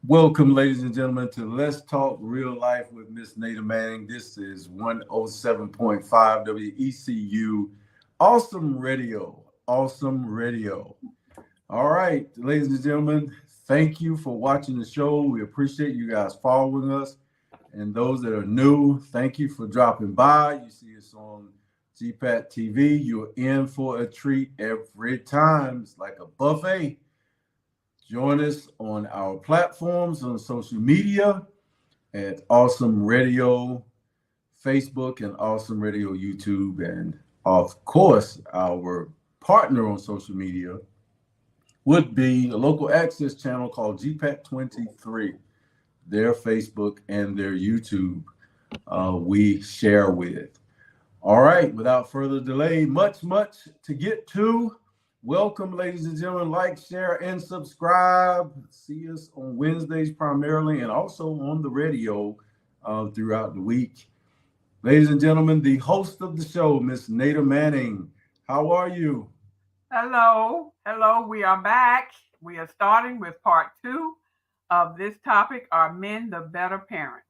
Welcome, ladies and gentlemen, to Let's Talk Real Life with Miss Nada Manning. This is 107.5 WECU. Awesome radio. Awesome radio. All right, ladies and gentlemen, thank you for watching the show. We appreciate you guys following us. And those that are new, thank you for dropping by. You see us on GPAT TV. You're in for a treat every time. It's like a buffet. Join us on our platforms on social media at Awesome Radio, Facebook, and Awesome Radio YouTube. And of course, our partner on social media would be a local access channel called GPAT 23. Their Facebook and their YouTube we share with. All right, without further delay, much to get to. Welcome, ladies and gentlemen. Like, share, and subscribe. See us on Wednesdays primarily and also on the radio throughout the week. Ladies and gentlemen, the host of the show, Miss Nada Manning. How are you? Hello. We are back. We are starting with part 2 of this topic, Are Men the Better Parent?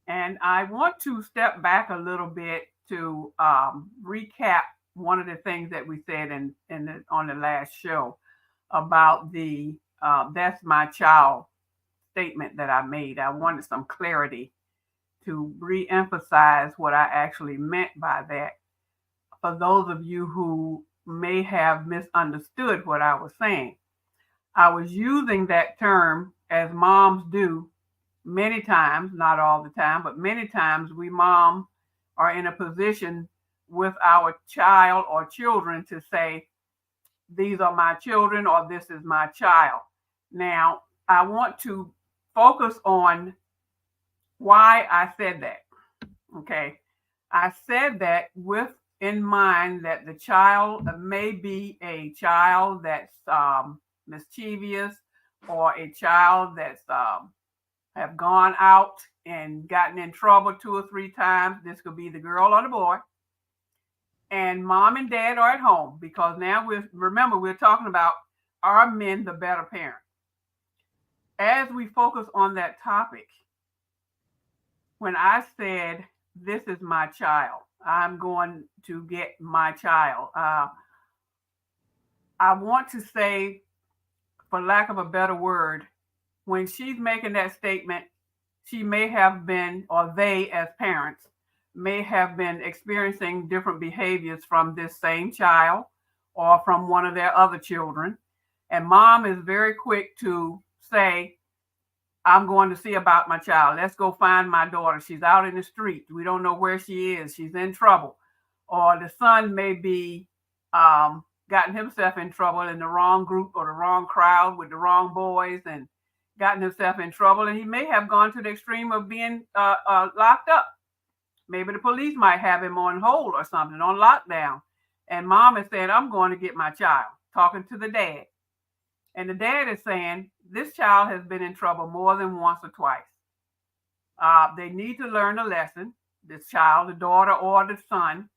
And I want to step back a little bit to recap one of the things that we said on the last show about the "that's my child" statement that I made. I wanted some clarity to re-emphasize what I actually meant by that. For those of you who may have misunderstood what I was saying, I was using that term as moms do many times, not all the time, but many times we moms are in a position with our child or children to say, these are my children or this is my child. Now, I want to focus on why I said that. Okay. I said that with in mind that the child may be a child that's mischievous or a child that's have gone out and gotten in trouble 2 or 3 times. This could be the girl or the boy. And mom and dad are at home because now we're talking about, are men the better parent? As we focus on that topic, when I said, this is my child, I'm going to get my child. I want to say, for lack of a better word, when she's making that statement, she may have been, or they as parents, may have been experiencing different behaviors from this same child or from one of their other children. And mom is very quick to say, I'm going to see about my child. Let's go find my daughter. She's out in the street. We don't know where she is. She's in trouble. Or the son may be gotten himself in trouble in the wrong group or the wrong crowd with the wrong boys and gotten himself in trouble. And he may have gone to the extreme of being locked up. Maybe the police might have him on hold or something, on lockdown. And mom is saying, I'm going to get my child, talking to the dad. And the dad is saying, this child has been in trouble more than once or twice. They need to learn a lesson. This child, the daughter or the son,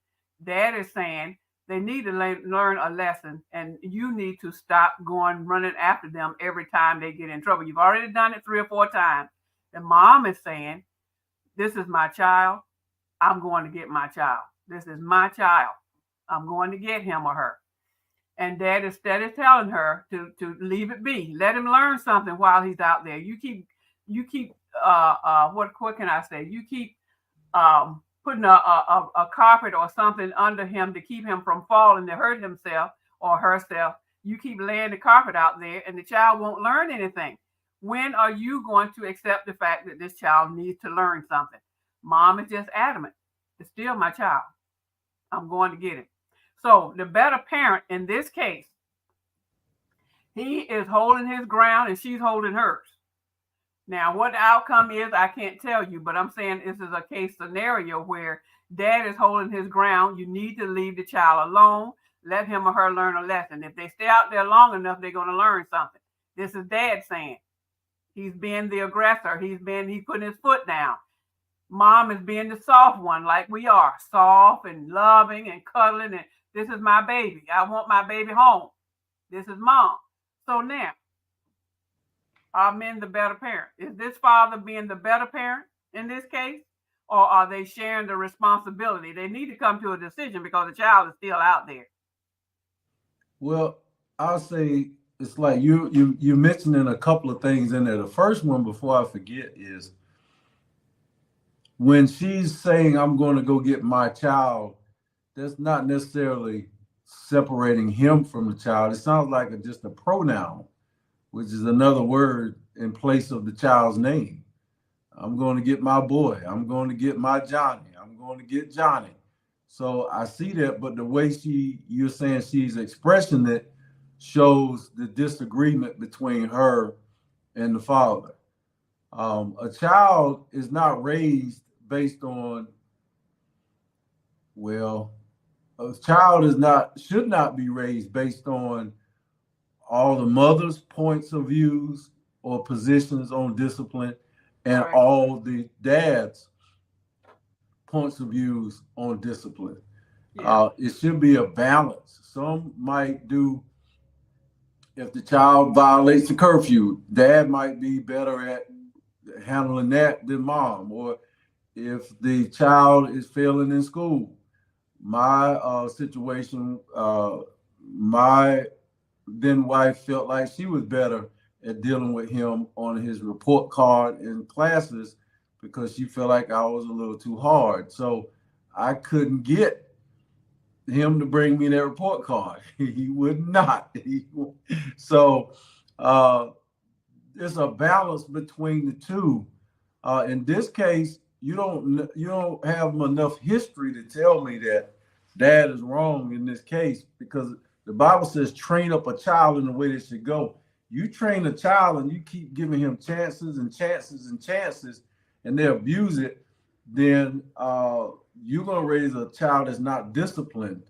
dad is saying they need to learn a lesson. And you need to stop running after them every time they get in trouble. You've already done it 3 or 4 times. The mom is saying, this is my child. I'm going to get my child. This is my child. I'm going to get him or her. And dad is steady telling her to leave it be. Let him learn something while he's out there. You keep what can I say? You keep putting a carpet or something under him to keep him from falling to hurt himself or herself. You keep laying the carpet out there and the child won't learn anything. When are you going to accept the fact that this child needs to learn something? Mom is just adamant. It's still my child. I'm going to get it. So the better parent in this case, he is holding his ground and she's holding hers. Now, what the outcome is, I can't tell you, but I'm saying this is a case scenario where dad is holding his ground. You need to leave the child alone. Let him or her learn a lesson. If they stay out there long enough, they're going to learn something. This is dad saying. He's being the aggressor. He's putting his foot down. Mom is being the soft one, like we are, soft and loving and cuddling. And this is my baby. I want my baby home. This is mom. So now, Are men the better parent? Is this father being the better parent in this case? Or are they sharing the responsibility? They need to come to a decision because the child is still out there. Well, I'll say it's like you mentioning a couple of things in there. The first one, before I forget, is when she's saying I'm going to go get my child, that's not necessarily separating him from the child. It sounds like just a pronoun, which is another word in place of the child's name. I'm going to get my boy. I'm going to get my Johnny. I'm going to get Johnny. So I see that, but the way you're saying she's expressing it shows the disagreement between her and the father. A child is not raised based on, well, a child should not be raised based on all the mother's points of views or positions on discipline and Right. all the dad's points of views on discipline. Yeah. It should be a balance. Some might do, if the child violates the curfew, dad might be better at handling that than mom. Or if the child is failing in school, my situation, my then wife felt like she was better at dealing with him on his report card in classes because she felt like I was a little too hard. So I couldn't get him to bring me that report card. He would not. So there's a balance between the two. In this case, you don't have enough history to tell me that dad is wrong in this case, because the Bible says train up a child in the way they should go. You train a child and you keep giving him chances and chances and chances, and they abuse it, then you're going to raise a child that's not disciplined.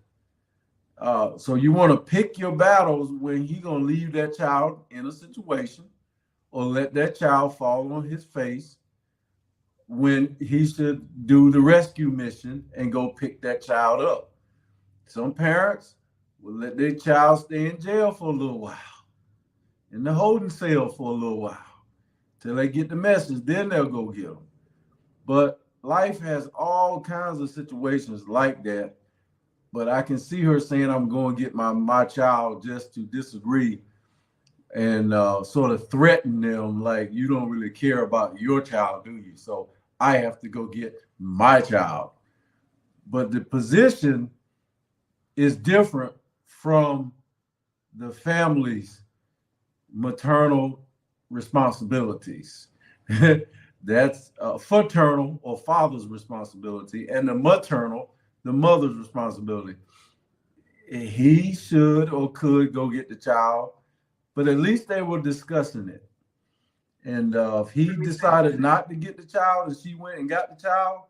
So you want to pick your battles when he's going to leave that child in a situation or let that child fall on his face, when he should do the rescue mission and go pick that child up. Some parents will let their child stay in jail for a little while, in the holding cell for a little while, till they get the message. Then they'll go get them. But life has all kinds of situations like that. But I can see her saying, I'm going to get my child, just to disagree and sort of threaten them like, you don't really care about your child, do you? So I have to go get my child. But the position is different from the family's maternal responsibilities. That's fraternal or father's responsibility, and the maternal, the mother's responsibility. He should or could go get the child, but at least they were discussing it. And if he decided not to get the child and she went and got the child,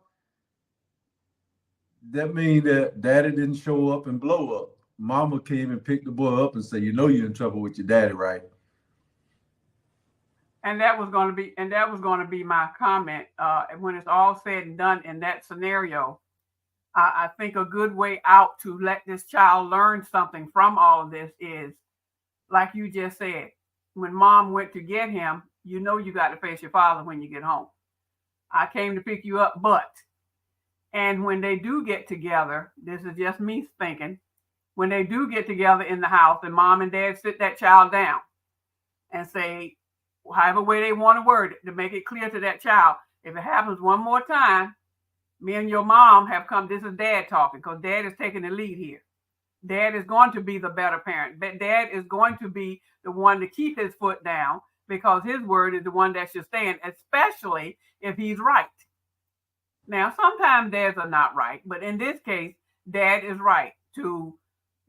that means that daddy didn't show up and blow up. Mama came and picked the boy up and said, you know you're in trouble with your daddy, right? And that was going to be my comment. When it's all said and done in that scenario, I think a good way out to let this child learn something from all of this is, like you just said, when mom went to get him, you know you got to face your father when you get home. I came to pick you up, but. And when they do get together, this is just me thinking, when they do get together in the house and mom and dad sit that child down and say, however way they want to word it, to make it clear to that child, if it happens one more time, me and your mom have come, this is dad talking, because dad is taking the lead here. Dad is going to be the better parent. Dad is going to be the one to keep his foot down, because his word is the one that should stand, especially if he's right. Now, sometimes dads are not right, but in this case, dad is right to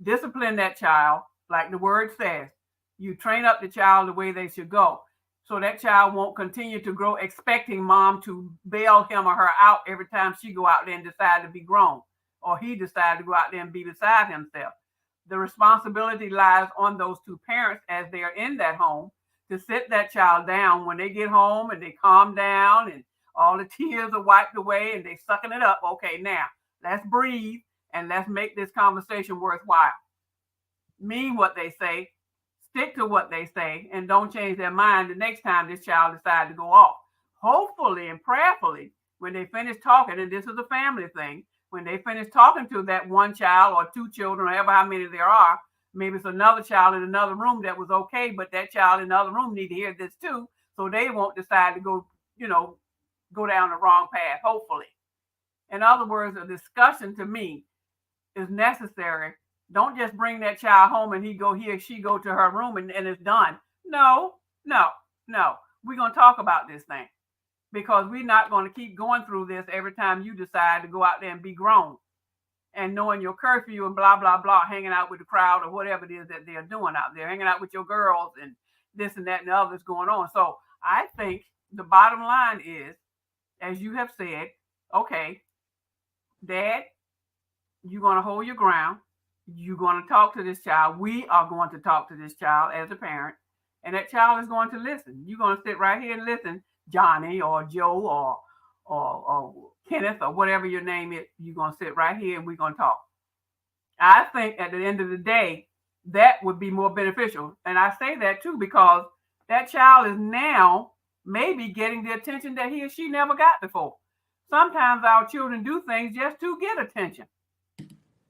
discipline that child, like the word says. You train up the child the way they should go, so that child won't continue to grow expecting mom to bail him or her out every time she go out there and decide to be grown, or he decide to go out there and be beside himself. The responsibility lies on those two parents as they are in that home to sit that child down when they get home and they calm down and all the tears are wiped away and they sucking it up. Okay, now let's breathe and let's make this conversation worthwhile. Mean what they say. stick to what they say and don't change their mind the next time this child decides to go off. Hopefully and prayerfully, when they finish talking, and this is a family thing, when they finish talking to that one child or two children, or ever how many there are, maybe it's another child in another room that was okay, but that child in the other room need to hear this too, so they won't decide to go down the wrong path, hopefully. In other words, a discussion to me is necessary. Don't just bring that child home and he or she go to her room and it's done. No. We're going to talk about this thing, because we're not going to keep going through this every time you decide to go out there and be grown and knowing your curfew and blah, blah, blah, hanging out with the crowd or whatever it is that they're doing out there, hanging out with your girls and this and that and the others going on. So I think the bottom line is, as you have said, okay, Dad, you're going to hold your ground. You're going to talk to this child. We are going to talk to this child as a parent, and that child is going to listen. You're going to sit right here and listen, Johnny or Joe or Kenneth or whatever your name is. You're going to sit right here and we're going to talk. I think at the end of the day, that would be more beneficial. And I say that too, because that child is now maybe getting the attention that he or she never got before. Sometimes our children do things just to get attention.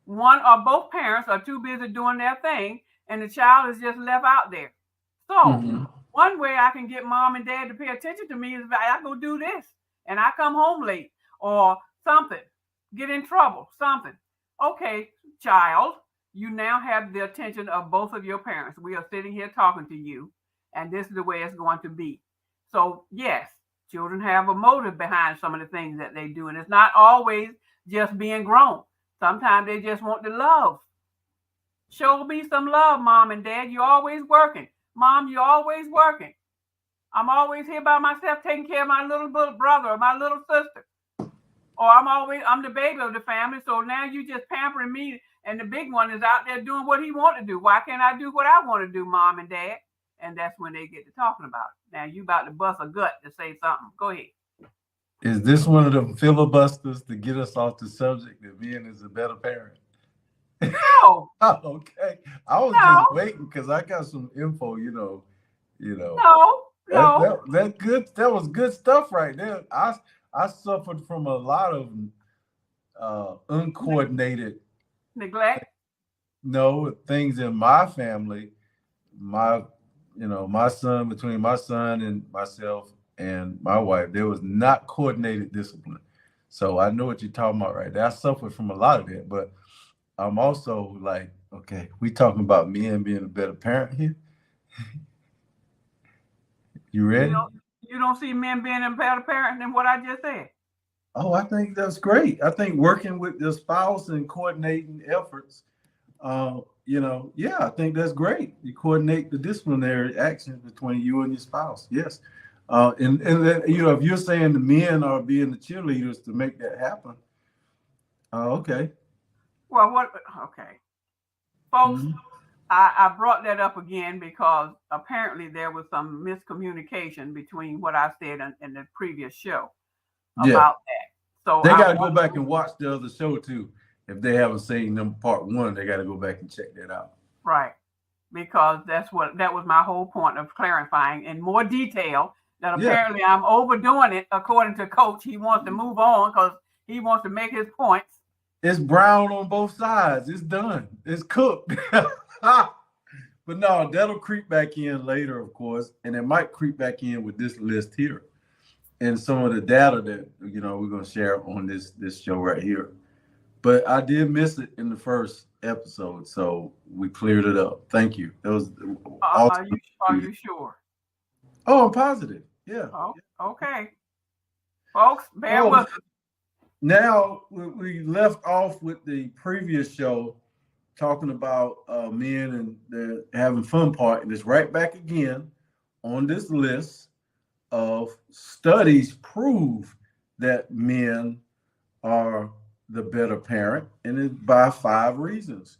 One or both parents are too busy doing their thing, and the child is just left out there. So one way I can get mom and dad to pay attention to me is if I go do this and I come home late or something, get in trouble, something. Okay, child, you now have the attention of both of your parents. We are sitting here talking to you, and this is the way it's going to be. So yes, children have a motive behind some of the things that they do, and it's not always just being grown. Sometimes they just want the love. Show me some love, mom and dad. You're always working. Mom, you're always working. I'm always here by myself taking care of my little brother or my little sister. Or I'm the baby of the family, so now you just pampering me, and the big one is out there doing what he wants to do. Why can't I do what I want to do, mom and dad? And that's when they get to talking about it. Now you about to bust a gut to say something. Go ahead. Is this one of the filibusters to get us off the subject that being is a better parent? No. Oh, okay. I was just waiting because I got some info, No. That good. That was good stuff right there. I suffered from a lot of uncoordinated neglect. No, things in my family. My son, between my son and myself and my wife, there was not coordinated discipline. So I know what you're talking about right there. I suffered from a lot of that, but I'm also like, okay, we talking about men being a better parent here. You ready? You don't see men being a better parent than what I just said. Oh, I think that's great. I think working with the spouse and coordinating efforts, I think that's great. You coordinate the disciplinary actions between you and your spouse. Yes. And then, if you're saying the men are being the cheerleaders to make that happen, okay. Well, okay. Folks, I brought that up again because apparently there was some miscommunication between what I said in the previous show about that. So they got to go back and watch the other show too. If they haven't seen them part one, they got to go back and check that out. Right. Because that was my whole point of clarifying in more detail that apparently I'm overdoing it according to Coach. He wants to move on because he wants to make his points. It's brown on both sides. It's done. It's cooked. But no, that'll creep back in later, of course. And it might creep back in with this list here and some of the data that, we're going to share on this show right here. But I did miss it in the first episode, so we cleared it up. Thank you. That was awesome. Are you sure? Oh, I'm positive. Yeah. Oh, okay. Folks, bear with us. Now, we left off with the previous show talking about men and the having fun part, and it's right back again on this list of studies prove that men are the better parent, and it's by 5 reasons.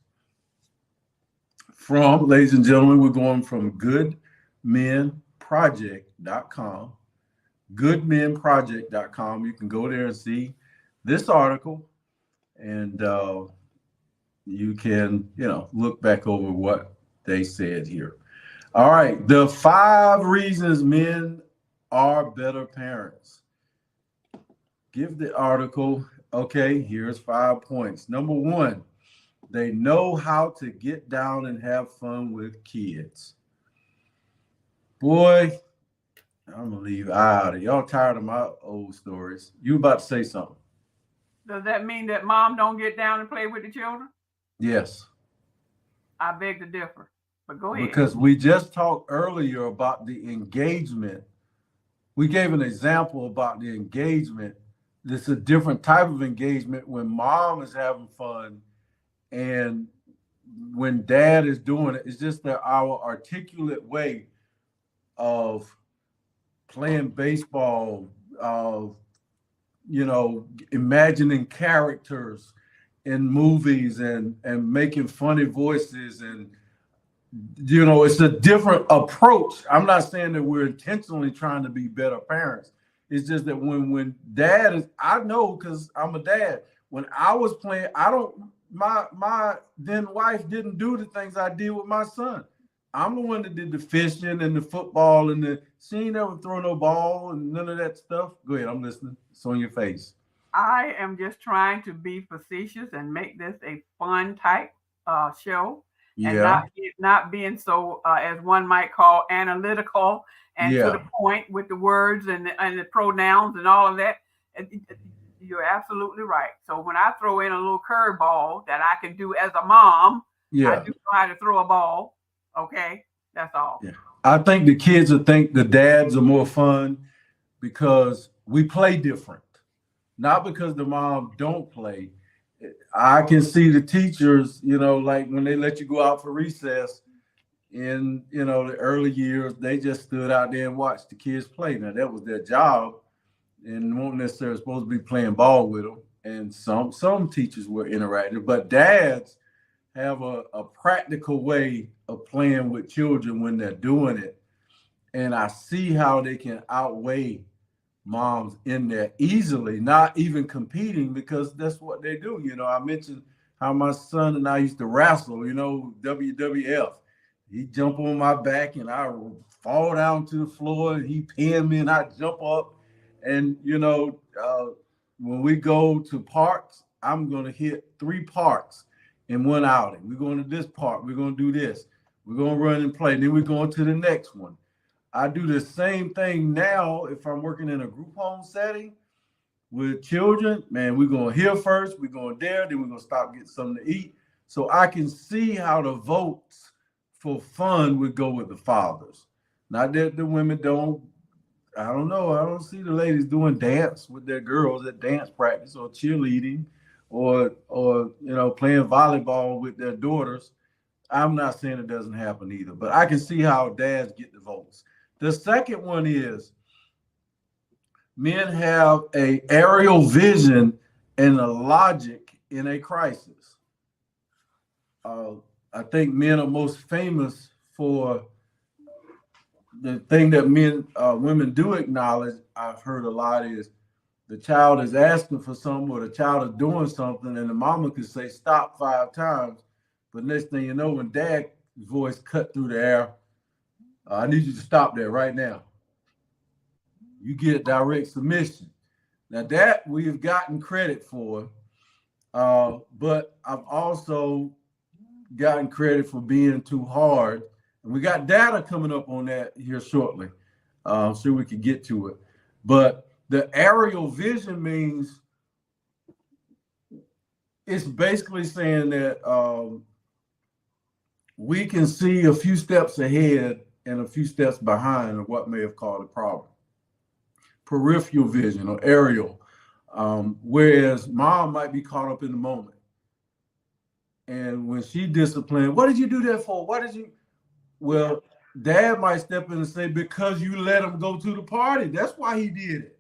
Ladies and gentlemen, we're going from goodmenproject.com. Goodmenproject.com. You can go there and see this article, and you can, look back over what they said here. All right. The 5 reasons men are better parents. Give the article. Okay, here's 5 points. Number 1, they know how to get down and have fun with kids. Boy, I'm gonna leave out of y'all tired of my old stories. You about to say something? Does that mean that mom don't get down and play with the children? Yes. I beg to differ, but go ahead. Because we just talked earlier about the engagement. We gave an example about the engagement. This is a different type of engagement when mom is having fun and when dad is doing it. It's just that our articulate way of playing baseball, of imagining characters in movies and making funny voices, and it's a different approach. I'm not saying that we're intentionally trying to be better parents. It's just that when dad is, I know because I'm a dad. When I was playing, my then wife didn't do the things I did with my son. I'm the one that did the fishing and the football and she ain't ever throw no ball and none of that stuff. Go ahead, I'm listening. It's on your face. I am just trying to be facetious and make this a fun type show, and Yeah. not being so as one might call analytical and to the Yeah. point with the words and the pronouns and all of that. You're absolutely right. So when I throw in a little curveball that I can do as a mom, I Yeah. do know how to throw a ball. Okay, that's all. Yeah. I think the kids will think the dads are more fun because we play different, not because the mom don't play. I can see the teachers, like when they let you go out for recess in, the early years, they just stood out there and watched the kids play. Now that was their job and weren't necessarily supposed to be playing ball with them. And some teachers were interactive, but dads have a practical way of playing with children when they're doing it. And I see how they can outweigh moms in there easily, not even competing because that's what they do. I mentioned how my son and I used to wrestle, WWF. He'd jump on my back and I fall down to the floor and he pin me and I jump up. And, when we go to parks, I'm going to hit 3 parks in one outing. We're going to this park. We're going to do this. We're going to run and play. Then we're going to the next one. I do the same thing now if I'm working in a group home setting with children. Man, we're going here first. We're going there. Then we're going to stop, get something to eat. So I can see how the votes for fun would go with the fathers. Not that the women don't. I don't know. I don't see the ladies doing dance with their girls at dance practice or cheerleading or playing volleyball with their daughters. I'm not saying it doesn't happen either, but I can see how dads get the votes. The second one is men have a aerial vision and a logic in a crisis. I think men are most famous for the thing that women do acknowledge. I've heard a lot is the child is asking for something or the child is doing something and the mama could say stop 5 times. But next thing you know, when dad's voice cut through the air, I need you to stop there right now. You get direct submission. Now that we've gotten credit for, but I've also gotten credit for being too hard. And we got data coming up on that here shortly. So we can get to it. But the aerial vision means it's basically saying that we can see a few steps ahead and a few steps behind of what may have caused a problem. Peripheral vision or aerial, whereas mom might be caught up in the moment. And when she disciplined, what did you do that for? Well, dad might step in and say, because you let him go to the party. That's why he did it.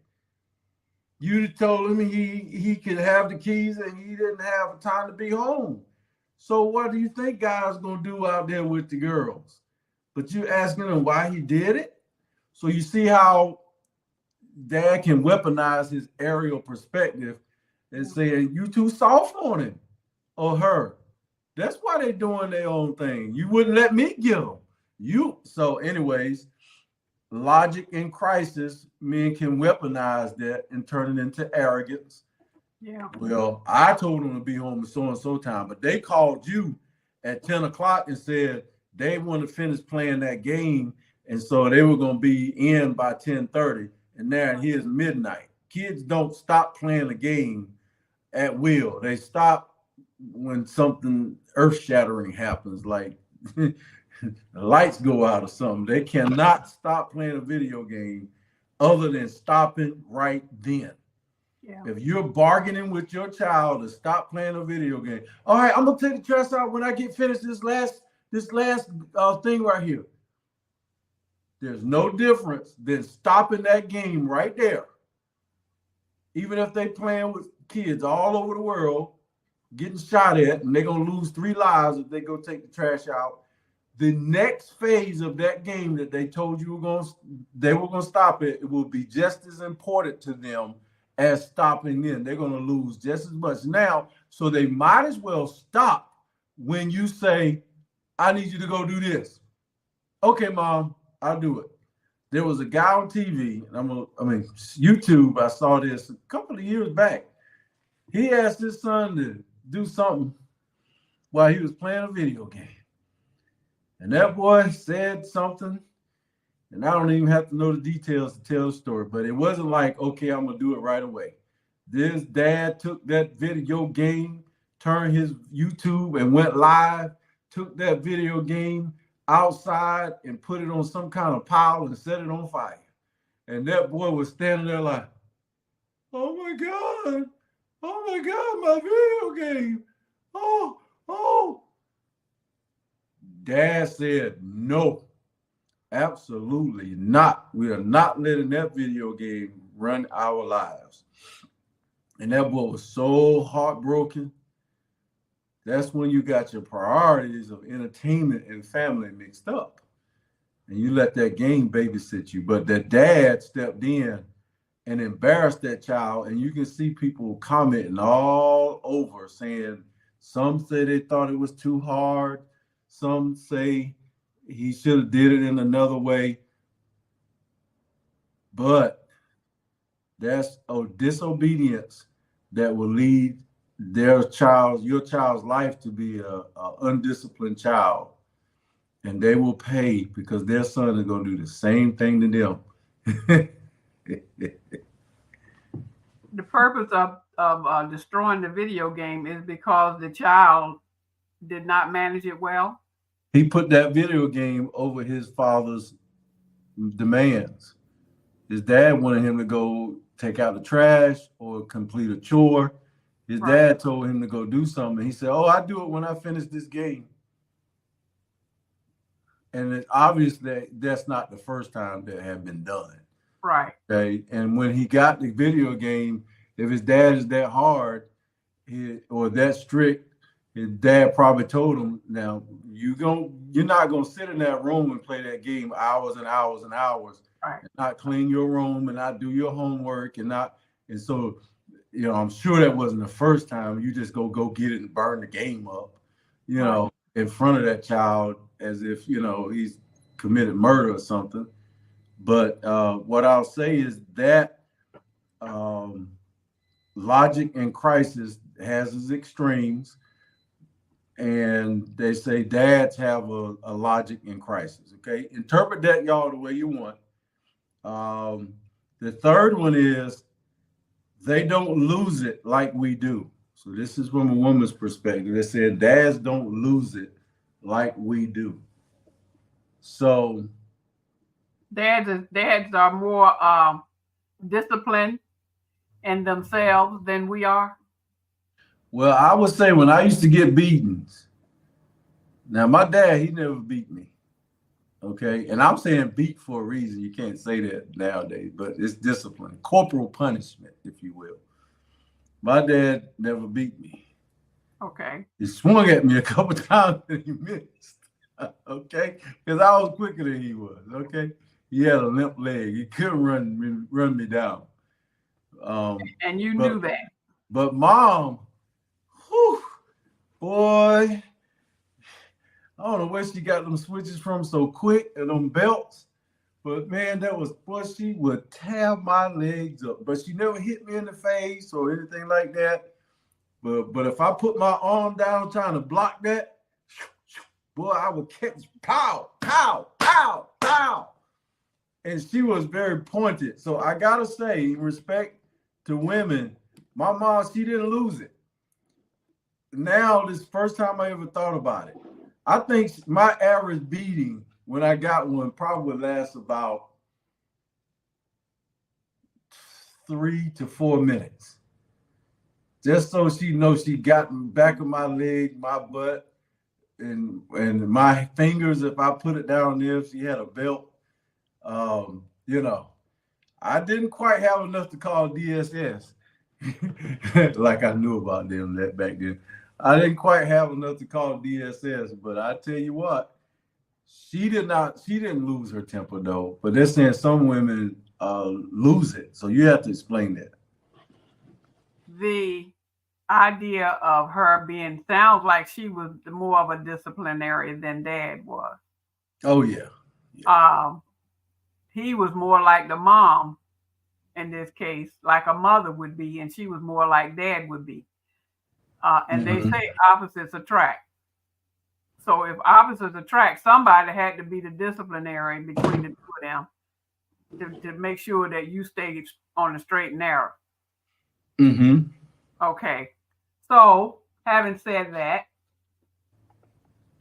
You told him he could have the keys and he didn't have time to be home. So what do you think God's going to do out there with the girls? But you're asking him why he did it? So you see how dad can weaponize his aerial perspective and say, you too soft on him or her. That's why they're doing their own thing. You wouldn't let me get them. So anyways, logic in crisis, men can weaponize that and turn it into arrogance. Yeah. Well, I told them to be home at so and so time, but they called you at 10 o'clock and said they want to finish playing that game, and so they were going to be in by 10:30, and now here's midnight. Kids don't stop playing the game at will. They stop when something earth-shattering happens, like the lights go out or something. They cannot stop playing a video game other than stopping right then. Yeah. If you're bargaining with your child to stop playing a video game, all right, I'm gonna take the trash out when I get finished this last thing right here. There's no difference than stopping that game right there. Even if they playing with kids all over the world, getting shot at, and they're gonna lose 3 lives if they go take the trash out. The next phase of that game that they told you they were gonna stop it will be just as important to them as stopping them. They're going to lose just as much now. So they might as well stop when you say, I need you to go do this. Okay, Mom, I'll do it. There was a guy on TV, YouTube, I saw this a couple of years back. He asked his son to do something while he was playing a video game. And that boy said something, and I don't even have to know the details to tell the story, but it wasn't like, okay, I'm going to do it right away. This dad took that video game, turned his YouTube and went live, took that video game outside and put it on some kind of pile and set it on fire. And that boy was standing there like, oh my God, my video game. Oh. Dad said, no. Absolutely not. We are not letting that video game run our lives. And that boy was so heartbroken. That's when you got your priorities of entertainment and family mixed up. And you let that game babysit you. But that dad stepped in and embarrassed that child. And you can see people commenting all over saying, some say they thought it was too hard. Some say he should have did it in another way. But that's a disobedience that will lead your child's life to be a undisciplined child. And they will pay because their son is going to do the same thing to them. The purpose of destroying the video game is because the child did not manage it well. He put that video game over his father's demands. His dad wanted him to go take out the trash or complete a chore. His dad told him to go do something. He said, oh, I do it when I finish this game. And it's obvious that that's not the first time that had been done. Right. Okay. And when he got the video game, if his dad is that hard or that strict, his dad probably told him, now you're not gonna sit in that room and play that game hours and hours and hours, right, and not clean your room and not do your homework and so I'm sure that wasn't the first time you just go get it and burn the game up, in front of that child as if he's committed murder or something. But what I'll say is that logic in crisis has its extremes. And they say dads have a logic in crisis. Okay, interpret that, y'all, the way you want. The third one is they don't lose it like we do. So this is from a woman's perspective. They said dads don't lose it like we do. So dads are more disciplined in themselves than we are. Well, I would say when I used to get beatings, now my dad, he never beat me. Okay. And I'm saying beat for a reason. You can't say that nowadays, but it's discipline, corporal punishment, if you will. My dad never beat me. Okay. He swung at me a couple times and he missed. Okay. Because I was quicker than he was. Okay. He had a limp leg. He couldn't run me down. And you knew that. But Mom, whew, boy, I don't know where she got them switches from so quick and them belts. But man, that was what she would tear my legs up. But she never hit me in the face or anything like that. But if I put my arm down trying to block that, boy, I would catch pow, pow, pow, pow. And she was very pointed. So I gotta say, in respect to women, my mom, she didn't lose it. Now, this first time I ever thought about it. I think my average beating when I got one probably lasts about 3 to 4 minutes. Just so she knows she got in the back of my leg, my butt, and my fingers. If I put it down there, if she had a belt, you know, I didn't quite have enough to call DSS, like I knew about them that back then. I didn't quite have enough to call DSS, but I tell you what, she didn't lose her temper though. But they're saying some women lose it, so you have to explain that. The idea of her being sounds like she was more of a disciplinarian than Dad was. Oh yeah. He was more like the mom in this case, like a mother would be, and she was more like Dad would be. And they say opposites attract. So if opposites attract, somebody had to be the disciplinary between the two of them to make sure that you stay on the straight and narrow. Mm-hmm. Okay. So having said that,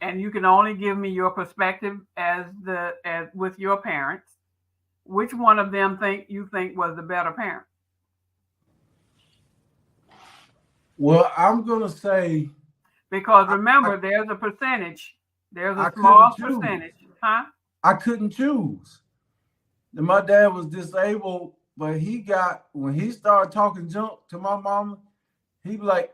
and you can only give me your perspective as with your parents, which one of them you think was the better parent? Well, I'm gonna say, because remember, there's a percentage. There's a small percentage, huh? I couldn't choose. And my dad was disabled, but when he started talking junk to my mama, he'd be like,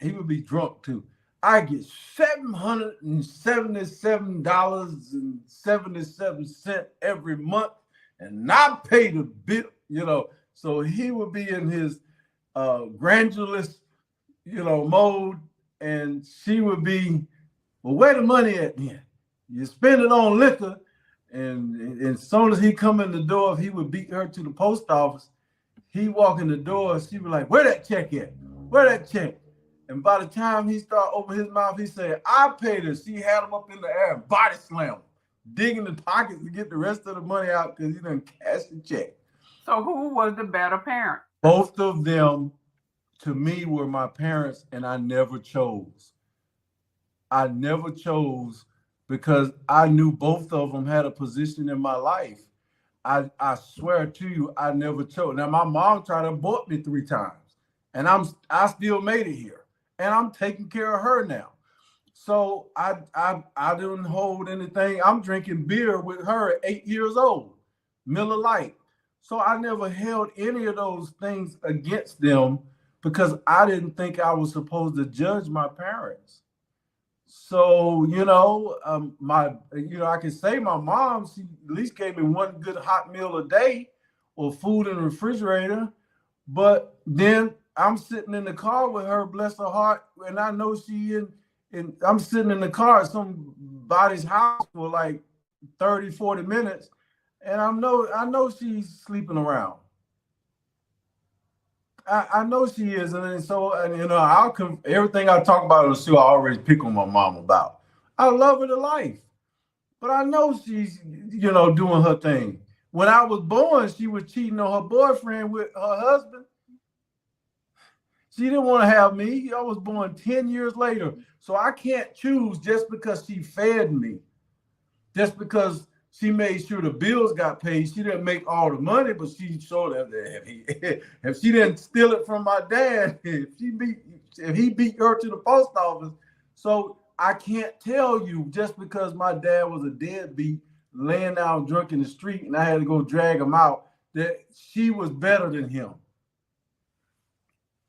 he would be drunk too. I get $777.77 every month, and I pay the bill, So he would be in his grandiose, mode, and she would be, well, where the money at then? You spend it on liquor, and as soon as he come in the door, if he would beat her to the post office, he walk in the door, she would like, where that check at? Where that check? And by the time he start opening his mouth, he said, I paid her. She had him up in the air and body slam him, digging the pockets to get the rest of the money out because he didn't cash the check. So who was the better parent? Both of them, to me, were my parents, and I never chose. I never chose because I knew both of them had a position in my life. I swear to you, I never chose. Now, my mom tried to abort me 3 times, and I still made it here. And I'm taking care of her now. So I didn't hold anything. I'm drinking beer with her at 8 years old, Miller Lite. So I never held any of those things against them because I didn't think I was supposed to judge my parents. So, I can say my mom, she at least gave me one good hot meal a day or food in the refrigerator. But then I'm sitting in the car with her, bless her heart, and I know and I'm sitting in the car at somebody's house for like 30, 40 minutes, and I know she's sleeping around. I know she is, and so everything I talk about on the show, I already pick on my mom about. I love her to life, but I know she's doing her thing. When I was born, she was cheating on her boyfriend with her husband. She didn't want to have me. I was born 10 years later. So I can't choose just because she fed me. Just because she made sure the bills got paid. She didn't make all the money, but she showed that if she didn't steal it from my dad, if he beat her to the post office. So I can't tell you just because my dad was a deadbeat laying down drunk in the street and I had to go drag him out, that she was better than him.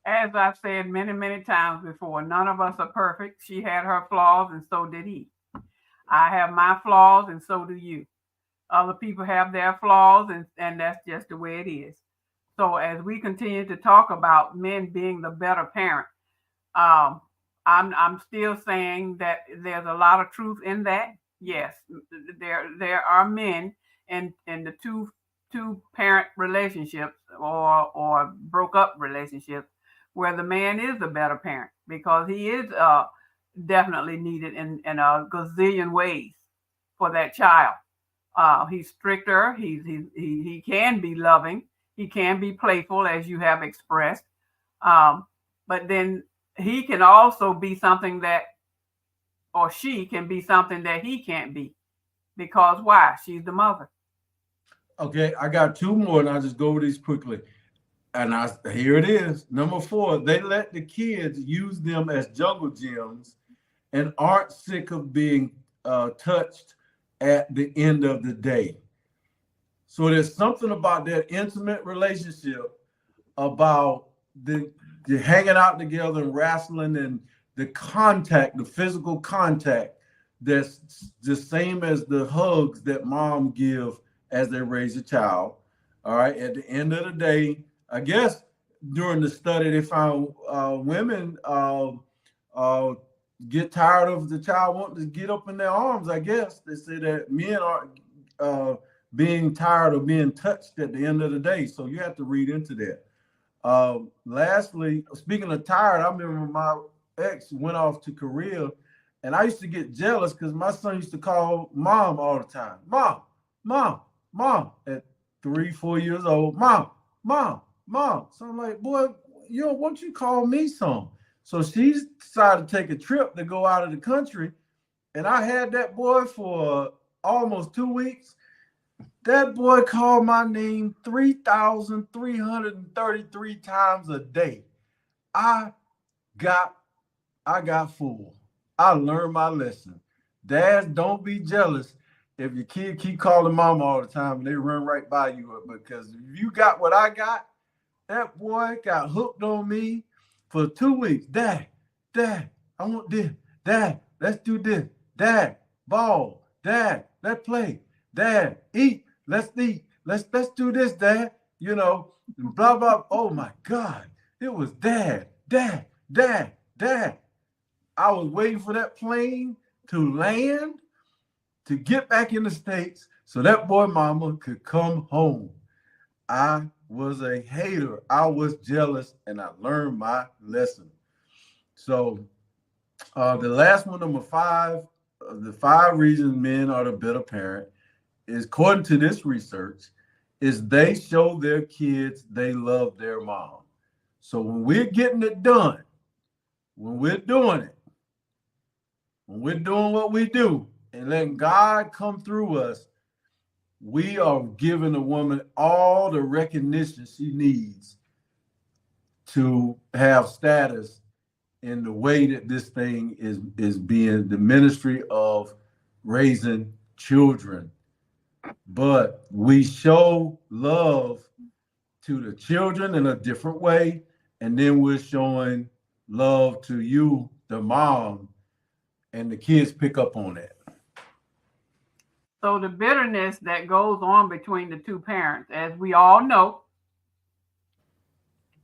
As I've said many, many times before, none of us are perfect. She had her flaws and so did he. I have my flaws and so do you. Other people have their flaws and that's just the way it is. So as we continue to talk about men being the better parent, I'm still saying that there's a lot of truth in that. Yes, there are men in the two parent relationships or broke up relationships where the man is the better parent because he is definitely needed in a gazillion ways for that child. He's stricter. He can be loving. He can be playful, as you have expressed. But then he can also be something that, or she can be something that he can't be, because why? She's the mother. Okay, I got two more, and I'll just go over these quickly. And here it is. Number 4, they let the kids use them as jungle gyms and aren't sick of being touched at the end of the day. So there's something about that intimate relationship, about the hanging out together and wrestling and the contact, the physical contact, that's the same as the hugs that mom give as they raise a child. All right. At the end of the day, I guess during the study, they found women get tired of the child wanting to get up in their arms. I guess they say that men are being tired of being touched at the end of the day. So you have to read into that. Lastly, speaking of tired, I remember my ex went off to Korea, and I used to get jealous because my son used to call mom all the time. Mom, mom, mom, at 3, 4 years old. Mom, mom, mom. So I'm like, boy, why don't you call me some? So she decided to take a trip to go out of the country, and I had that boy for almost 2 weeks. That boy called my name 3,333 times a day. I got fooled. I learned my lesson. Dads, don't be jealous if your kid keep calling mama all the time and they run right by you, because if you got what I got, that boy got hooked on me for 2 weeks. Dad, I want this. Dad, let's do this. Dad, ball. Dad, let's play. Dad, eat. Let's eat. Let's do this, Dad. Blah, blah. Oh my God. It was dad. I was waiting for that plane to land to get back in the States so that boy mama could come home. I was a hater. I was jealous, and I learned my lesson. So the last one, number 5, the 5 reasons men are the better parent is, according to this research, is they show their kids they love their mom. So when we're getting it done, when we're doing it, when we're doing what we do and letting God come through us, we are giving a woman all the recognition she needs to have status in the way that this thing is being the ministry of raising children. But we show love to the children in a different way, and then we're showing love to you, the mom, and the kids pick up on that. So the bitterness that goes on between the two parents, as we all know,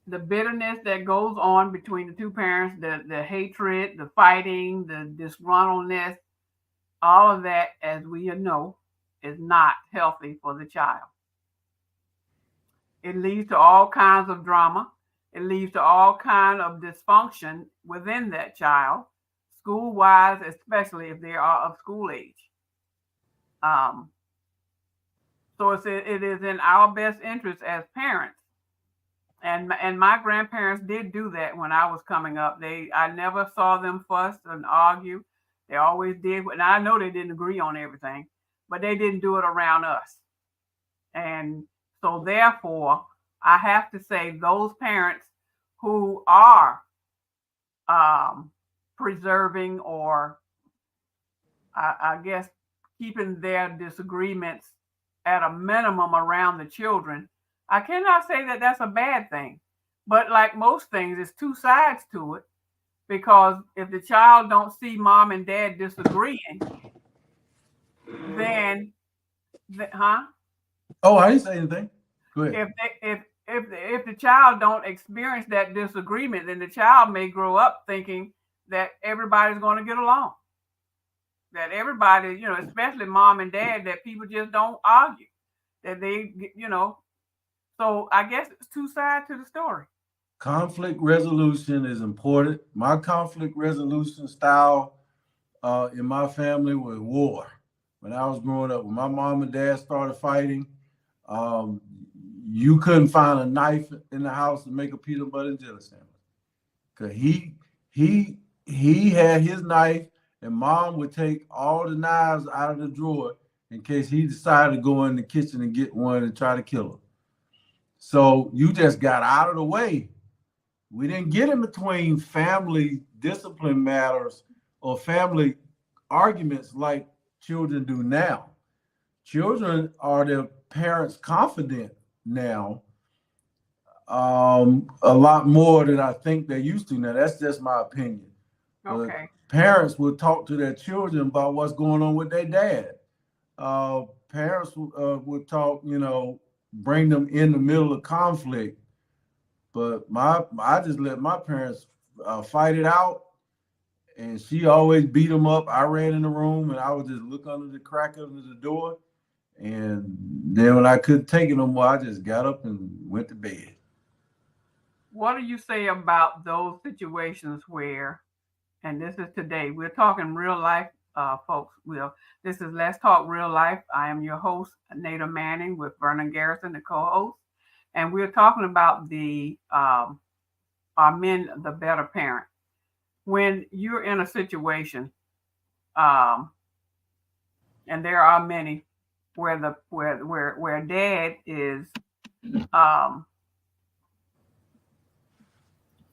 the bitterness that goes on between the two parents, the hatred, the fighting, the disgruntledness, all of that, as we know, is not healthy for the child. It leads to all kinds of drama. It leads to all kinds of dysfunction within that child, school-wise, especially if they are of school age. So it is in our best interest as parents. And my grandparents did do that when I was coming up. I never saw them fuss and argue. They always did. And I know they didn't agree on everything, but they didn't do it around us. And so therefore, I have to say those parents who are preserving, or I guess keeping their disagreements at a minimum around the children, I cannot say that that's a bad thing. But like most things, there's two sides to it, because if the child don't see mom and dad disagreeing, then Oh, I didn't say anything. Go ahead. If the child don't experience that disagreement, then the child may grow up thinking that everybody's going to get along. That everybody, you know, especially mom and dad, that people just don't argue. That they, you know, so I guess it's two sides to the story. Conflict resolution is important. My conflict resolution style in my family was war. When I was growing up, when my mom and dad started fighting, you couldn't find a knife in the house to make a peanut butter and jelly sandwich. Cause he had his knife, and mom would take all the knives out of the drawer in case he decided to go in the kitchen and get one and try to kill him. So you just got out of the way. We didn't get in between family discipline matters or family arguments like children do now. Children are their parents' confidant now, a lot more than I think they used to. Now, that's just my opinion. Okay. Parents will talk to their children about what's going on with their dad. Parents would talk, you know, bring them in the middle of conflict. But I just let my parents fight it out, and she always beat them up. I ran in the room, and I would just look under the crack under the door. And then when I couldn't take it no more, I just got up and went to bed. What do you say about those situations where, and this is today, we're talking real life, folks. This is Let's Talk Real Life. I am your host, Nada Manning, with Vernon Garrison, the co-host. And we're talking about the Are Men the Better Parent? When you're in a situation, and there are many where dad is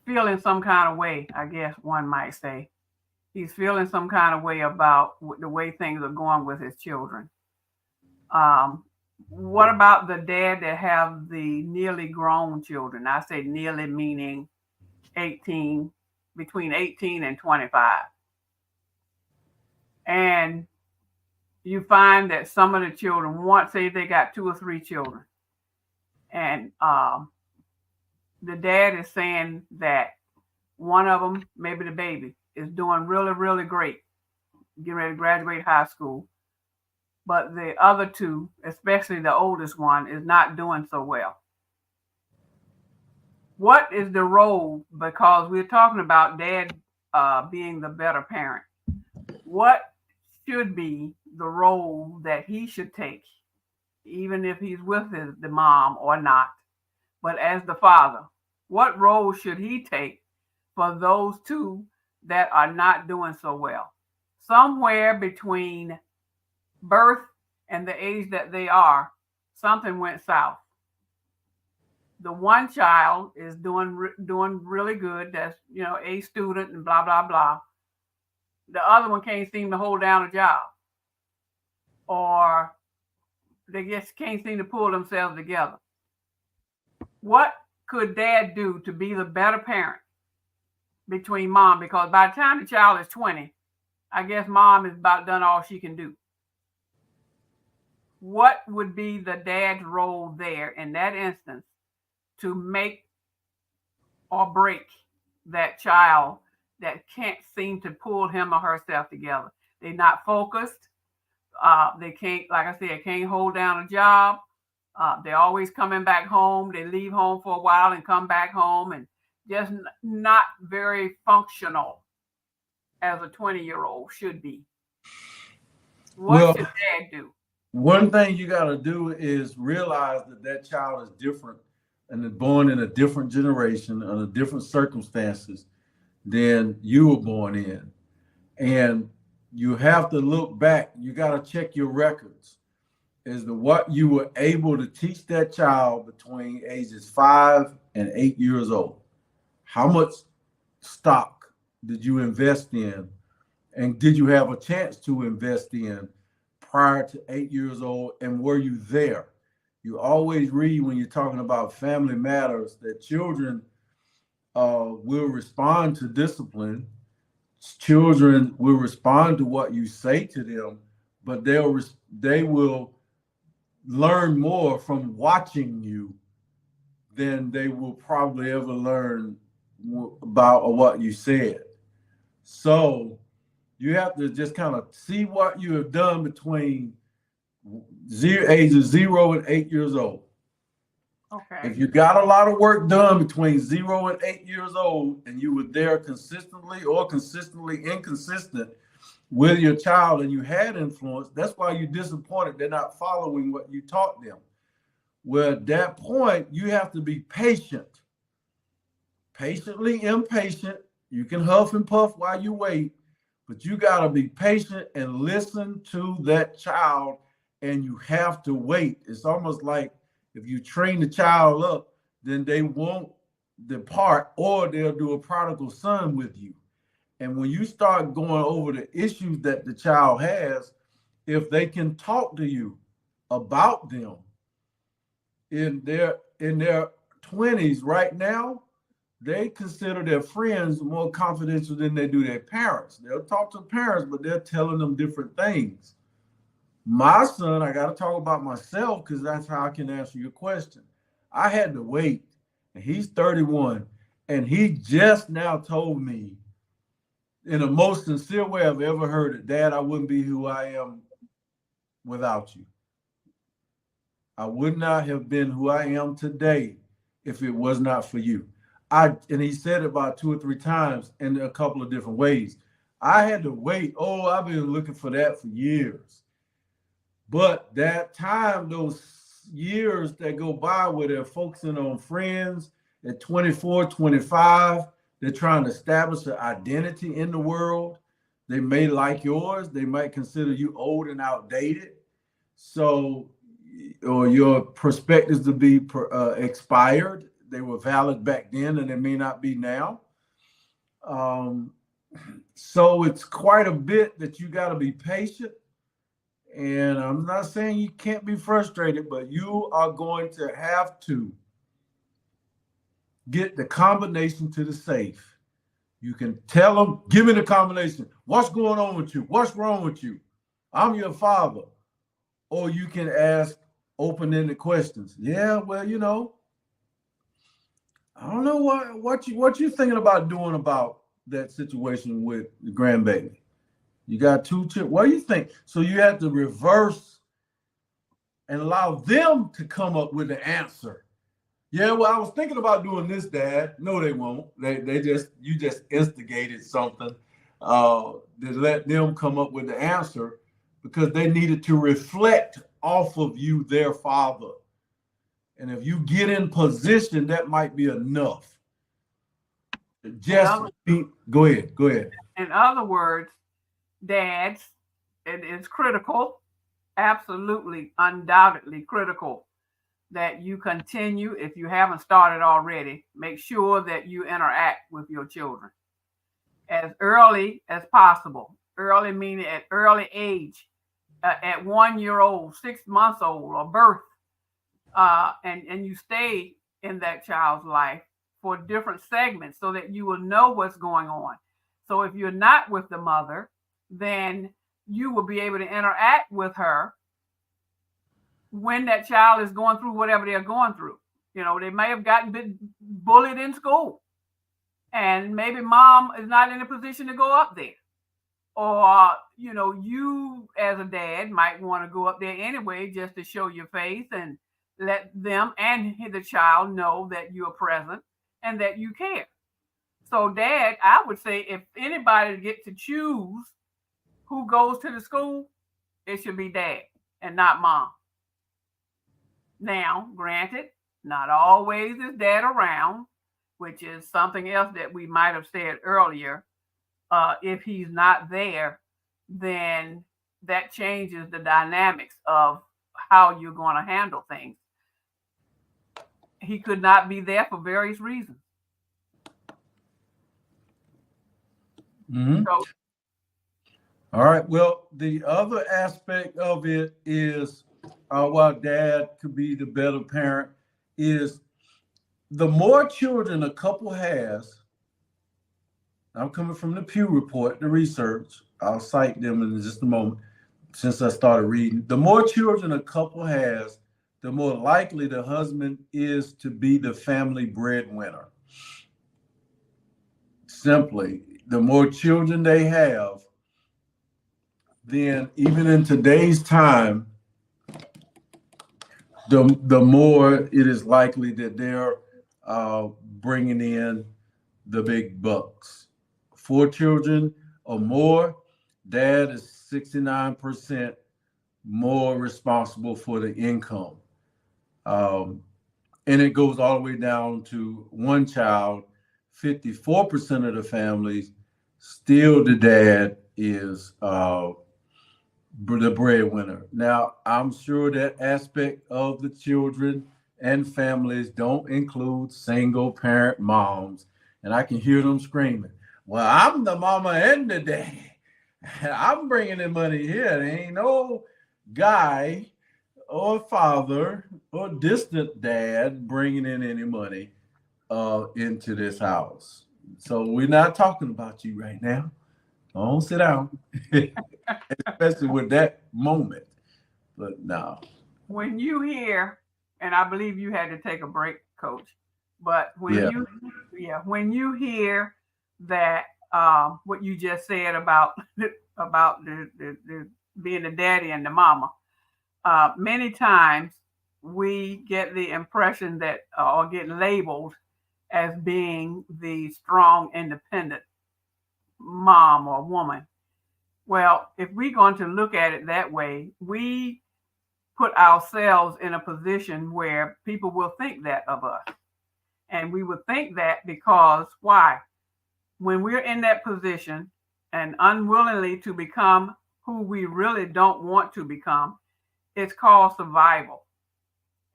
feeling some kind of way, I guess one might say. He's feeling some kind of way about the way things are going with his children. What about the dad that have the nearly grown children? I say nearly meaning between 18 and 25. And you find that some of the children say they got 2 or 3 children. And the dad is saying that one of them, maybe the baby, is doing really, really great, getting ready to graduate high school. But the other 2, especially the oldest one, is not doing so well. What is the role? Because we're talking about dad being the better parent. What should be the role that he should take, even if he's with the mom or not? But as the father, what role should he take for those 2 that are not doing so well? Somewhere between birth and the age that they are, something went south. The one child is doing really good. That's, you know, a student and blah, blah, blah. The other one can't seem to hold down a job, or they just can't seem to pull themselves together. What could dad do to be the better parent between mom? Because by the time the child is 20, I guess mom is about done all she can do. What would be the dad's role there in that instance to make or break that child that can't seem to pull him or herself together? They're not focused. They can't, like I said, can't hold down a job. They're always coming back home. They leave home for a while and come back home, and just not very functional as a 20-year-old should be. What should dad do? One thing you got to do is realize that child is different and is born in a different generation under different circumstances than you were born in. And you have to look back. You got to check your records as to what you were able to teach that child between ages 5 and 8 years old. How much stock did you invest in? And did you have a chance to invest in prior to 8 years old? And were you there? You always read when you're talking about family matters that children will respond to discipline. Children will respond to what you say to them, but they will learn more from watching you than they will probably ever learn about what you said. So you have to just kind of see what you have done between ages 0 and 8 years old. Okay. If you got a lot of work done between 0 and 8 years old, and you were there consistently or consistently inconsistent with your child, and you had influence, that's why you're disappointed they're not following what you taught them. Well, at that point, you have to be patient. Patiently impatient. You can huff and puff while you wait, but you got to be patient and listen to that child, and you have to wait. It's almost like if you train the child up, then they won't depart, or they'll do a prodigal son with you. And when you start going over the issues that the child has, if they can talk to you about them in their 20s right now, they consider their friends more confidential than they do their parents. They'll talk to parents, but they're telling them different things. My son, I got to talk about myself because that's how I can answer your question. I had to wait, and he's 31, and he just now told me in the most sincere way I've ever heard it, Dad, I wouldn't be who I am without you. I would not have been who I am today if it was not for you. And he said it about 2 or 3 times in a couple of different ways. I had to wait. Oh, I've been looking for that for years. But that time, those years that go by where they're focusing on friends at 24, 25, they're trying to establish an identity in the world. They may like yours. They might consider you old and outdated. So, or your perspectives to be expired. They were valid back then and they may not be now. So it's quite a bit that you got to be patient. And I'm not saying you can't be frustrated, but you are going to have to get the combination to the safe. You can tell them, give me the combination. What's going on with you? What's wrong with you? I'm your father. Or you can ask open-ended questions. Yeah, well, you know, I don't know what you thinking about doing about that situation with the grandbaby. You got 2 children. What do you think? So you have to reverse and allow them to come up with the answer. Yeah, well, I was thinking about doing this, Dad. No, they won't. You just instigated something to let them come up with the answer because they needed to reflect off of you, their father. And if you get in position, that might be enough. Go ahead. In other words, dads, it is critical, absolutely, undoubtedly critical that you continue, if you haven't started already, make sure that you interact with your children as early as possible. Early meaning at early age, at 1 year old, 6 months old, or birth. And you stay in that child's life for different segments so that you will know what's going on. So if you're not with the mother, then you will be able to interact with her when that child is going through whatever they're going through. You know, they may have gotten bullied in school, and maybe mom is not in a position to go up there. Or, you know, you as a dad might want to go up there anyway just to show your face and let them and the child know that you're present and that you care. So, Dad, I would say if anybody gets to choose who goes to the school, it should be Dad and not Mom. Now, granted, not always is Dad around, which is something else that we might have said earlier. If he's not there, then that changes the dynamics of how you're going to handle things. He could not be there for various reasons. Mm-hmm. So, all right. Well, the other aspect of it is, while dad could be the better parent, is the more children a couple has. I'm coming from the Pew Report, the research. I'll cite them in just a moment since I started reading. The more children a couple has, the more likely the husband is to be the family breadwinner. Simply, the more children they have, then even in today's time, the more it is likely that they're bringing in the big bucks. 4 children or more, dad is 69% more responsible for the income. And it goes all the way down to 1 child, 54% of the families, still the dad is the breadwinner. Now, I'm sure that aspect of the children and families don't include single parent moms. And I can hear them screaming, well, I'm the mama and the dad. I'm bringing in money here. There ain't no guy or father or distant dad bringing in any money into this house. So we're not talking about you right now. Don't sit down, especially with that moment. But no. When you hear, and I believe you had to take a break, Coach, but when when you hear that what you just said about the being the daddy and the mama, many times we get the impression that or get labeled as being the strong, independent mom or woman. Well, if we're going to look at it that way, we put ourselves in a position where people will think that of us. And we would think that because why? When we're in that position and unwillingly to become who we really don't want to become, it's called survival.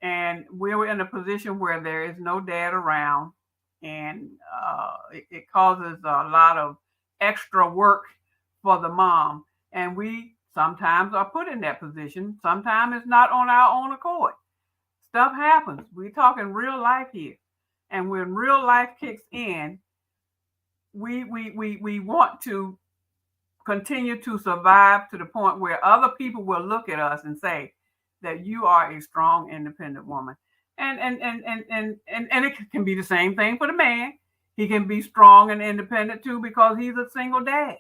And we're in a position where there is no dad around, and it causes a lot of extra work for the mom. And we sometimes are put in that position. Sometimes it's not on our own accord. Stuff happens. We're talking real life here. And when real life kicks in, we want to continue to survive to the point where other people will look at us and say that you are a strong, independent woman. And it can be the same thing for the man. He can be strong and independent too because he's a single dad,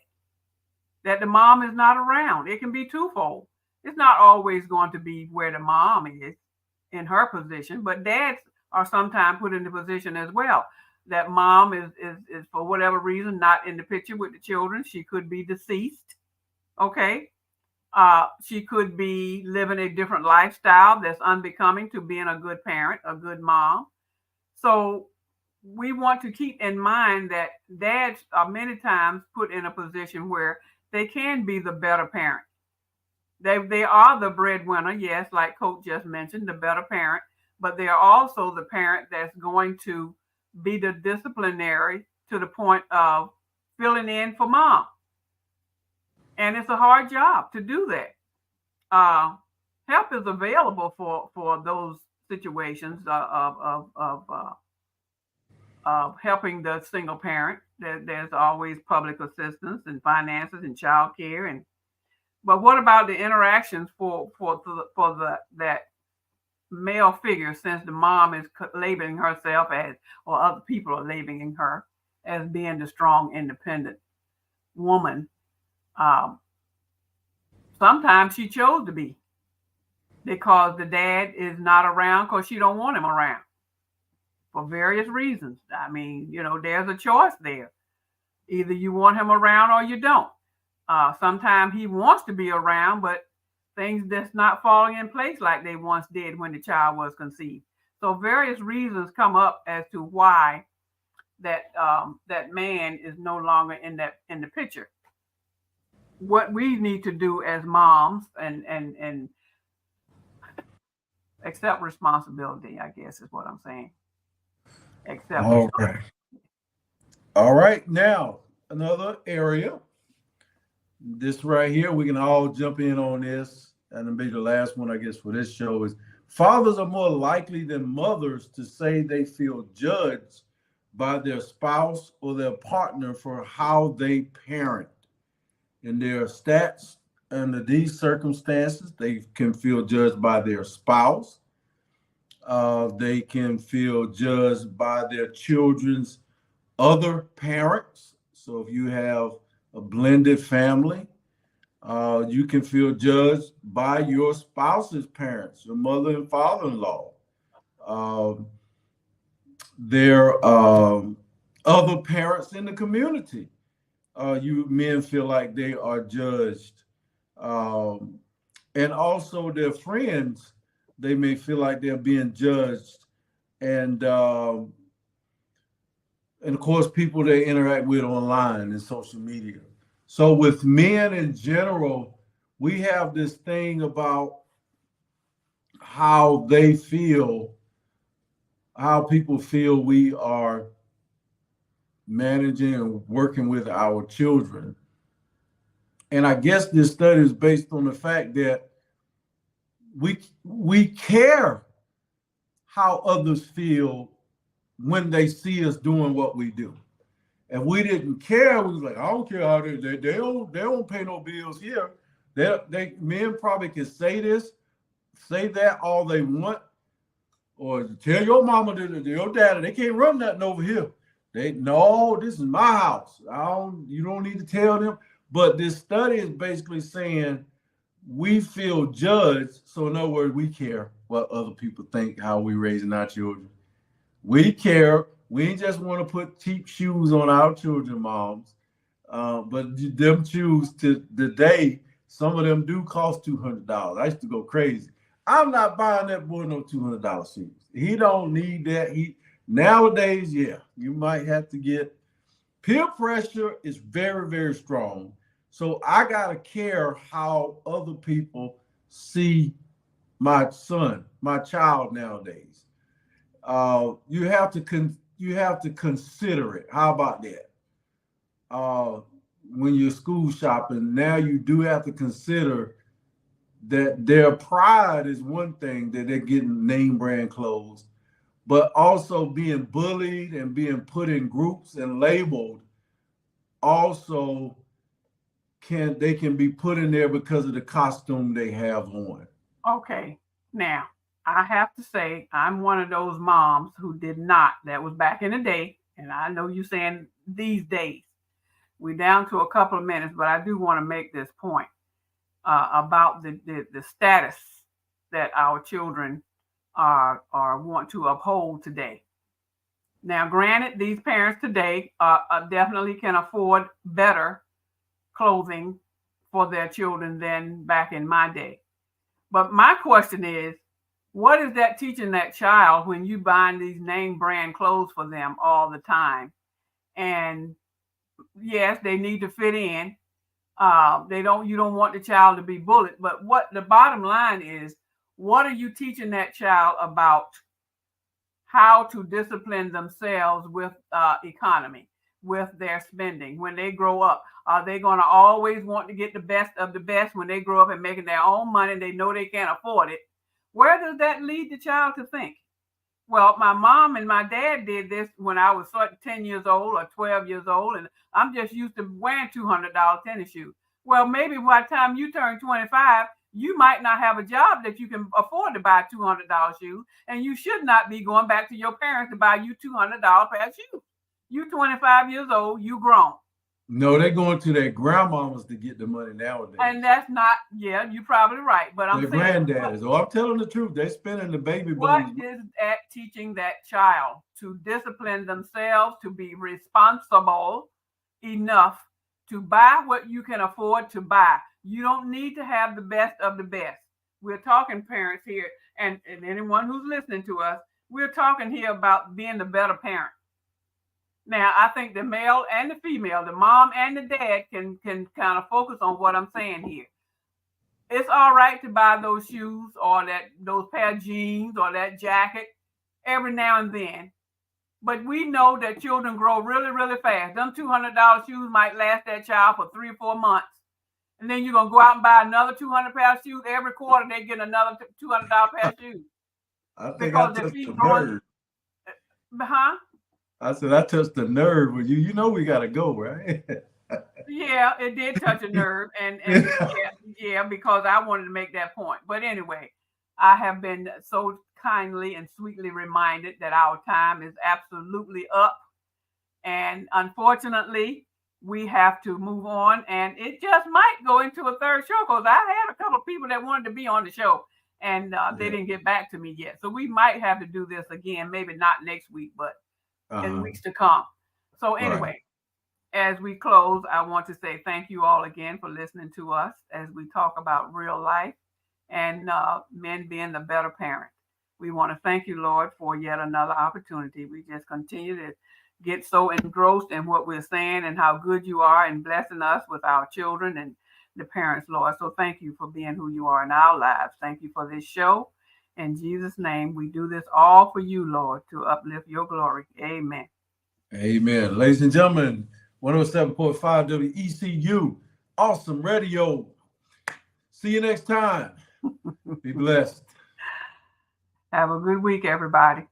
that the mom is not around. It can be twofold. It's not always going to be where the mom is in her position, but dads are sometimes put in the position as well that mom is for whatever reason not in the picture with the children. She could be deceased. Okay. She could be living a different lifestyle that's unbecoming to being a good parent, a good mom. So we want to keep in mind that dads are many times put in a position where they can be the better parent. They are the breadwinner, yes, like Coach just mentioned, the better parent, but they are also the parent that's going to be the disciplinary to the point of filling in for mom. And it's a hard job to do that. Help is available for those situations of helping the single parent. There's always public assistance and finances and child care. But what about the interactions for that male figure, since the mom is labeling herself as, or other people are labeling her as being the strong, independent woman? Sometimes she chose to be because the dad is not around because she don't want him around for various reasons. I mean, there's a choice there. Either you want him around or you don't. Sometimes he wants to be around, but things that's not falling in place like they once did when the child was conceived. So various reasons come up as to why that man is no longer in the picture. What we need to do as moms and accept responsibility, I guess is what I'm saying. Accept. All right. Now, another area. This right here, we can all jump in on this. And it'll be the last one, I guess, for this show is fathers are more likely than mothers to say they feel judged by their spouse or their partner for how they parent. In their stats, under these circumstances, they can feel judged by their spouse. They can feel judged by their children's other parents. So if you have a blended family, you can feel judged by your spouse's parents, your mother and father-in-law. Um, there other parents in the community. You men feel like they are judged. Um, and also their friends, they may feel like they're being judged. And of course, people they interact with online and social media. So with men in general, we have this thing about how they feel, how people feel we are managing and working with our children. And I guess this study is based on the fact that we care how others feel when they see us doing what we do. If we didn't care, we was like, I don't care how they don't pay no bills here. They men probably can say this, say that all they want, or tell your mama, your daddy, they can't run nothing over here. No, this is my house. You don't need to tell them. But this study is basically saying we feel judged. So in other words, we care what other people think, how we raising our children. We care. We just want to put cheap shoes on our children, moms. But them shoes today, some of them do cost $200. I used to go crazy. I'm not buying that boy no $200 shoes. He don't need that. Nowadays, yeah, you might have to get peer pressure is very, very strong. So I gotta care how other people see my son, my child nowadays. You have to consider it. How about that? When you're school shopping, now you do have to consider that their pride is one thing that they're getting name brand clothes, but also being bullied and being put in groups and labeled also can be put in there because of the costume they have on. Okay. Now, I have to say, I'm one of those moms who did not. That was back in the day. And I know you're saying these days. We're down to a couple of minutes, but I do want to make this point about the status that our children are want to uphold today. Now, granted, these parents today definitely can afford better clothing for their children than back in my day. But my question is, what is that teaching that child when you buying these name brand clothes for them all the time? And yes, they need to fit in. You don't want the child to be bullied. But what the bottom line is, what are you teaching that child about how to discipline themselves with economy, with their spending when they grow up? Are they going to always want to get the best of the best when they grow up and making their own money? They know they can't afford it. Where does that lead the child to think? Well, my mom and my dad did this when I was 10 years old or 12 years old, and I'm just used to wearing $200 tennis shoes. Well, maybe by the time you turn 25, you might not have a job that you can afford to buy $200 shoes, and you should not be going back to your parents to buy you $200 pair of shoes. You 25 years old, you grown. No, they're going to their grandmamas to get the money nowadays. And that's not, yeah, you're probably right. But I'm their saying, granddaddies. I'm telling the truth. They're spending the baby what boomers. is that teaching that child to discipline themselves, to be responsible enough to buy what you can afford to buy? You don't need to have the best of the best. We're talking parents here, and anyone who's listening to us, we're talking here about being the better parent. Now, I think the male and the female, the mom and the dad can kind of focus on what I'm saying here. It's all right to buy those shoes or those pair of jeans or that jacket every now and then. But we know that children grow really, really fast. Them $200 shoes might last that child for 3 or 4 months. And then you're going to go out and buy another 200 pair of shoes. Every quarter, they get another $200 pair of shoes. I think I touched the nerve. Huh? I said, I touched the nerve with you. You know we got to go, right? Yeah, it did touch a nerve. And yeah, because I wanted to make that point. But anyway, I have been so kindly and sweetly reminded that our time is absolutely up. And unfortunately, we have to move on, and it just might go into a third show because I had a couple of people that wanted to be on the show, and they didn't get back to me yet. So we might have to do this again, maybe not next week, but in weeks to come. So anyway, as we close, I want to say thank you all again for listening to us as we talk about real life and men being the better parent. We want to thank you, Lord, for yet another opportunity. We just continue to get so engrossed in what we're saying and how good you are and blessing us with our children and the parents, Lord. So thank you for being who you are in our lives. Thank you for this show. In Jesus' name, we do this all for you, Lord, to uplift your glory. Amen. Amen. Ladies and gentlemen, 107.5 WECU, Awesome Radio. See you next time. Be blessed. Have a good week, everybody.